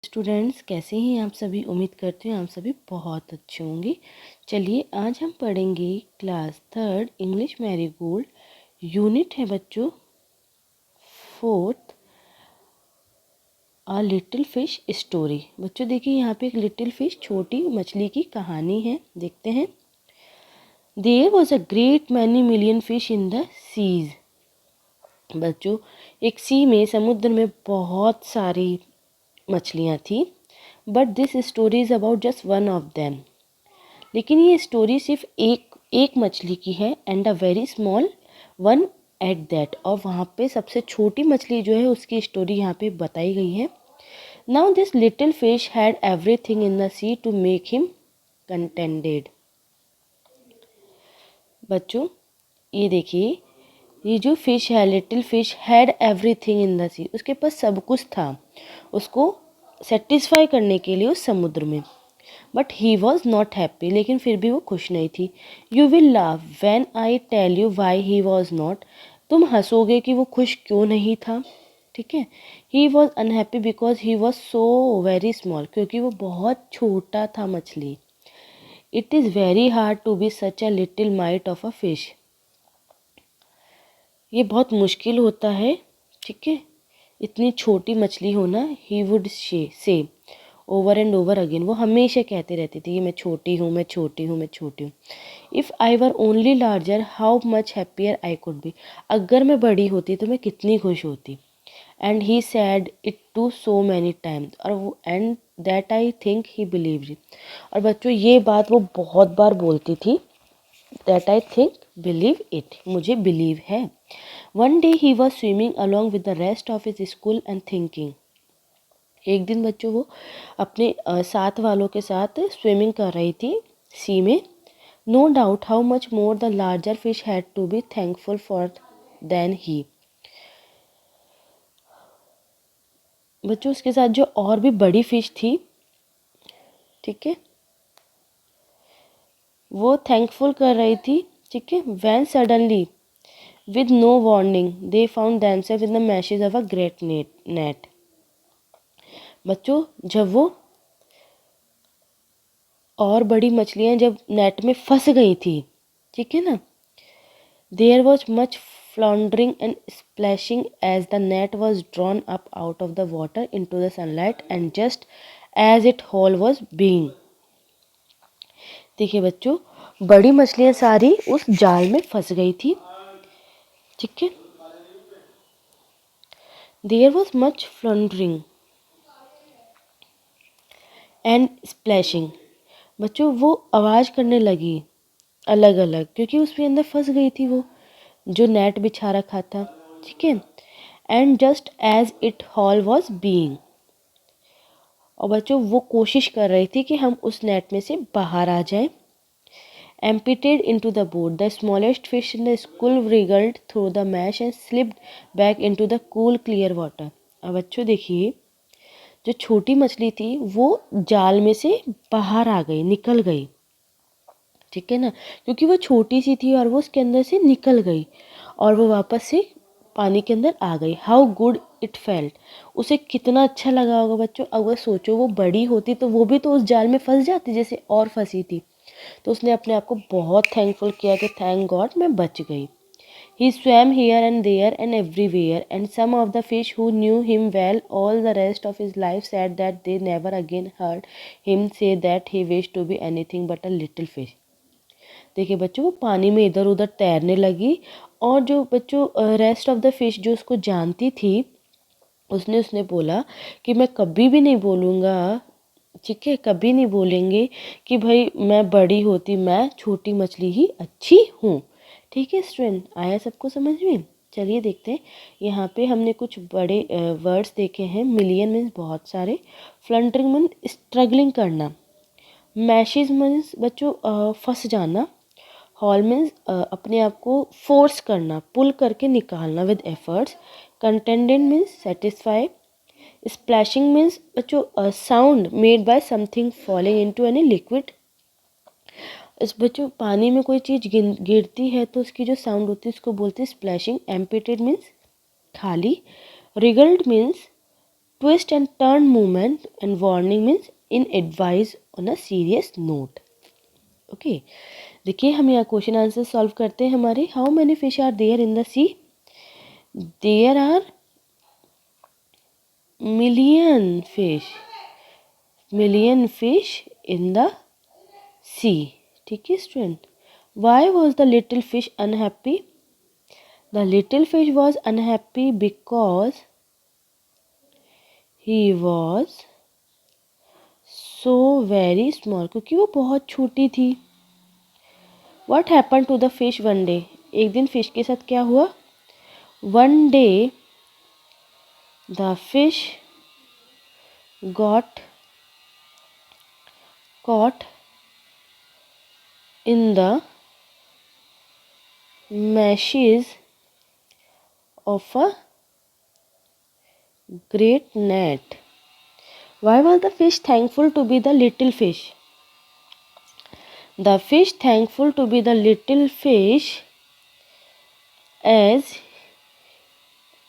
Students, कैसे हैं आप सभी। उम्मीद करती हूँ आप सभी बहुत अच्छे होंगे। चलिए आज हम पढ़ेंगे class third English marigold. Unit है बच्चों फोर्थ, अ लिटिल फिश स्टोरी। बच्चों देखिए यहाँ पे एक लिटिल फिश छोटी मछली की कहानी है, देखते हैं। There was a great many million fish in the seas. बच्चों एक सी में, समुद्र में बहुत सारी मछलियाँ थी। But this story is about just one of them. लेकिन ये स्टोरी सिर्फ एक मछली की है, and a very small one at that. और वहाँ पे सबसे छोटी मछली जो है उसकी स्टोरी यहाँ पे बताई गई है। Now this little fish had everything in the sea to make him contented. बच्चों ये देखिए, ये जो फिश है little fish had everything in the sea, उसके पास सब कुछ था उसको सेटिस्फाई करने के लिए उस समुद्र में। But he was not happy, लेकिन फिर भी वो खुश नहीं थी। You will laugh when I tell you why he was not. तुम हंसोगे कि वो खुश क्यों नहीं था, ठीक है। He was unhappy because he was so very small, क्योंकि वो बहुत छोटा था मछली। It is very hard to be such a little mite of a fish. ये बहुत मुश्किल होता है, ठीक है, इतनी छोटी मछली होना। He would say over and over again, वो हमेशा कहते रहती थी कि मैं छोटी हूँ, मैं छोटी हूँ, मैं छोटी हूँ। If I were only larger how much happier I could be. अगर मैं बड़ी होती तो मैं कितनी खुश होती। And he said it to so many times, और वो and that I think he believed it. और बच्चों ये बात वो बहुत बार बोलती थी, that I think believe it, मुझे बिलीव है। One day he was swimming along with the rest of his school and thinking. एक दिन बच्चों वो अपने साथ वालों के साथ स्विमिंग कर रही थी सी में। No doubt how much more the larger fish had to be thankful for than he. बच्चों उसके साथ जो और भी बड़ी फिश थी, ठीक है, वो थैंकफुल कर रही थी, ठीक है। When suddenly with no warning they found themself in the meshes of a great net. बच्चों जब वो और बड़ी मछलियाँ जब नेट में फंस गई थी, ठीक है ना, there was much floundering and splashing as the net was drawn up out of the water into the sunlight and just as it whole was being. देखिए बच्चों, बड़ी मछलियाँ सारी उस जाल में फंस गई थी, ठीक है। There was much floundering and splashing. बच्चों वो आवाज़ करने लगी अलग अलग, क्योंकि उसके अंदर फंस गई थी वो जो नेट बिछा रखा था, ठीक है। And just as it haul was being. और बच्चों वो कोशिश कर रही थी कि हम उस नेट में से बाहर आ जाएं। Emptied into the boat the smallest fish in the school wriggled through the mesh and slipped back into the cool clear water. अब बच्चों देखिए, जो छोटी मछली थी वो जाल में से बाहर आ गई, निकल गई, ठीक है ना, क्योंकि वो छोटी सी थी और वो उसके अंदर से निकल गई और वो वापस से पानी के अंदर आ गई। हाउ गुड इट फेल्ट, उसे कितना अच्छा लगा होगा बच्चों। अगर सोचो वो बड़ी होती तो वो भी तो उस जाल में फंस जाती जैसे और फंसी थी। तो उसने अपने आप को बहुत थैंकफुल किया कि थैंक गॉड मैं बच गई। He swam here and there and everywhere, and some of the fish who knew him well all the rest of his life said that they never again heard him say that he wished to be anything but a little fish. देखिए बच्चों, वो पानी में इधर उधर तैरने लगी, और जो बच्चों रेस्ट ऑफ द फिश जो उसको जानती थी, उसने बोला कि मैं कभी भी नहीं बोलूँगा, ठीक है, कभी नहीं बोलेंगे कि भाई मैं बड़ी होती, मैं छोटी मछली ही अच्छी हूँ। ठीक है स्टूडेंट, आया सबको समझ में। चलिए देखते हैं, यहाँ पे हमने कुछ बड़े वर्ड्स देखे हैं। मिलियन मीन्स बहुत सारे, फ्लंटरिंग मीन्स स्ट्रगलिंग करना, मैशेज मीन्स बच्चों फंस जाना, हॉल मीन्स अपने आप को फोर्स करना, पुल करके निकालना with efforts, contented means satisfy, splashing means बच्चों sound made by something falling into any liquid. इस बच्चों पानी में कोई चीज़ गिरती है तो उसकी जो साउंड होती है उसको बोलते हैं स्प्लैशिंग। एम्पिटेड मीन्स खाली, रिगल्ड means twist and turn movement and warning means in advice on a serious note. Okay देखिए हम यहाँ क्वेश्चन आंसर सॉल्व करते हैं हमारे. How many fish are there in the sea? There are million fish in the sea. ठीक है student. Why was the little fish unhappy? The little fish was unhappy because he was so very small, क्योंकि वो बहुत छोटी थी. What happen to the fish one day? एक दिन fish के साथ क्या हुआ? One day the fish got caught in the meshes of a great net. Why was the fish thankful to be the little fish? The fish thankful to be the little fish as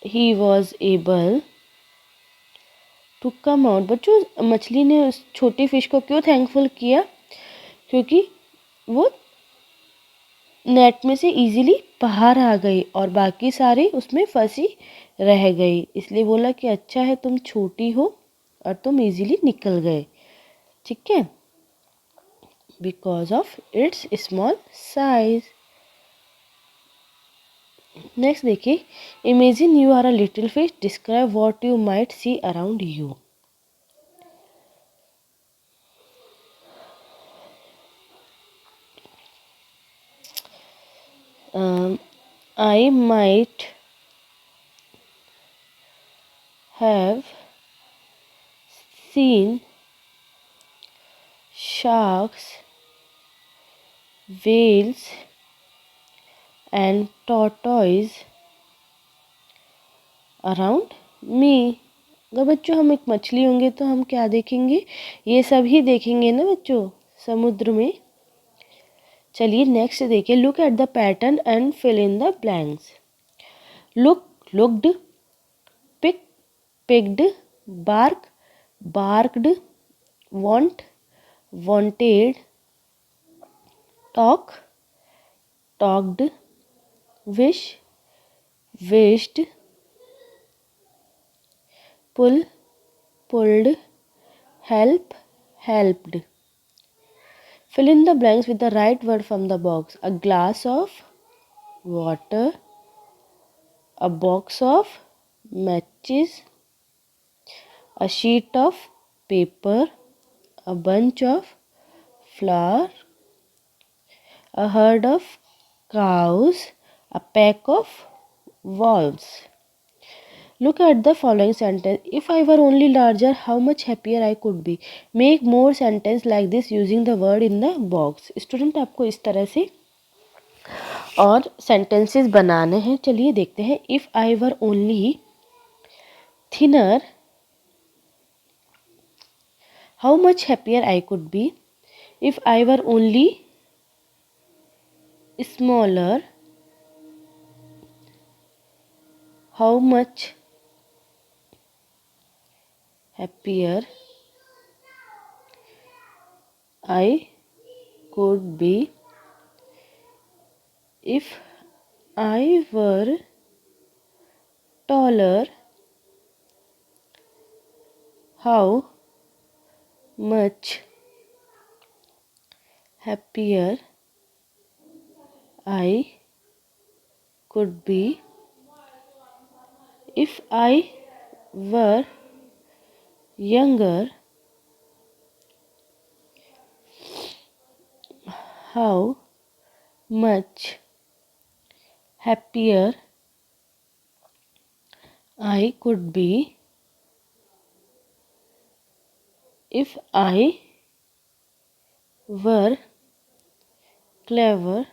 he was able to come out. बच्चों मछली ने उस छोटी fish को क्यों thankful किया? क्योंकि वो नेट में से इजीली बाहर आ गई और बाकी सारी उसमें फंसी रह गई. इसलिए बोला कि अच्छा है तुम छोटी हो और तुम इजीली निकल गए. ठीक है, because of its small size. Next देखिए, imagine you are a little fish, describe what you might see around you. I might have seen sharks, whales and tortoise around me. अगर बच्चों हम एक मछली होंगे तो हम क्या देखेंगे? ये सब ही देखेंगे ना बच्चों समुद्र में. चलिए नेक्स्ट देखिए. Look at the pattern and fill in the blanks. Look, looked, pick, picked, bark, barked, want, wanted, talk, talked, wish, wished, pull, pulled, help, helped. Fill in the blanks with the right word from the box. A glass of water, a box of matches, a sheet of paper, a bunch of flower, a herd of cows, a pack of wolves. Look at the following sentence. If I were only larger, how much happier I could be. Make more sentence like this using the word in the box. Student आपको इस तरह से और sentences बनाने हैं. चलिए देखते हैं. If I were only thinner, how much happier I could be. If I were only smaller, how much happier I could be. If I were taller, how much happier I could be. If I were younger, how much happier I could be. If I were clever,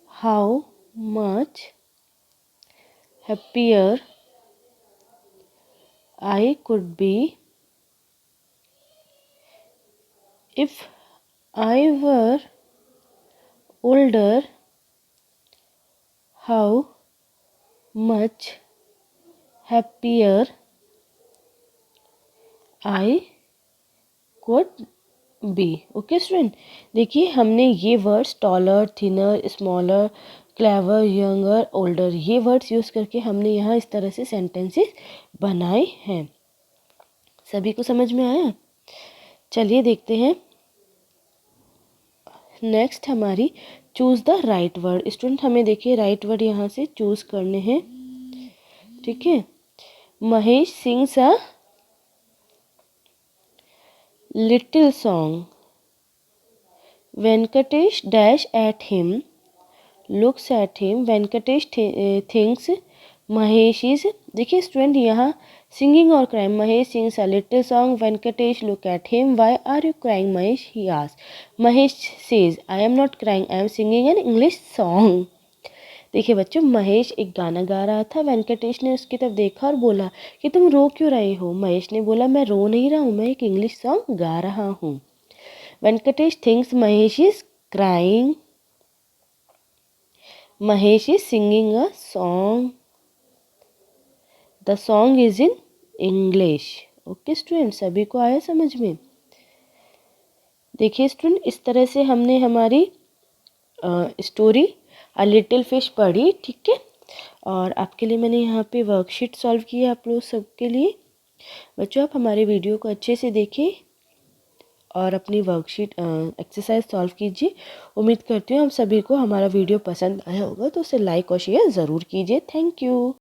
how much happier I could be. If I were older, how much happier I could B. Okay student, देखिए हमने ये words taller, thinner, smaller, clever, younger, older, ये words use करके हमने यहाँ इस तरह से सेंटेंसेस बनाए हैं। सभी को समझ में आया? चलिए देखते हैं नेक्स्ट हमारी choose the right word. Student हमें देखिए राइट वर्ड यहाँ से चूज़ करने हैं। ठीक है, Mahesh sings a little song, Venkatesh dash at him, looks at him, Venkatesh thinks Mahesh is. देखिए स्टूडेंट यहाँ सिंगिंग और crying, Mahesh sings a little song, Venkatesh look at him, why are you crying Mahesh, he asked. Mahesh says I am not crying, I am singing an English song. देखिए बच्चों, महेश एक गाना गा रहा था, वेंकटेश ने उसकी तरफ देखा और बोला कि तुम रो क्यों रहे हो। महेश ने बोला मैं रो नहीं रहा हूँ, मैं एक इंग्लिश सॉन्ग गा रहा हूँ। Venkatesh thinks Mahesh is crying, Mahesh is singing a song, the song is in English. Okay student, सभी को आया समझ में? देखिए स्टूडेंट, इस तरह से हमने हमारी स्टोरी अ लिटिल फिश पढ़ी। ठीक है, और आपके लिए मैंने यहाँ पे वर्कशीट सॉल्व की है आप लोग सबके लिए। बच्चों आप हमारे वीडियो को अच्छे से देखिए और अपनी वर्कशीट एक्सरसाइज सॉल्व कीजिए। उम्मीद करती हूँ आप सभी को हमारा वीडियो पसंद आया होगा, तो उसे लाइक और शेयर ज़रूर कीजिए। Thank you.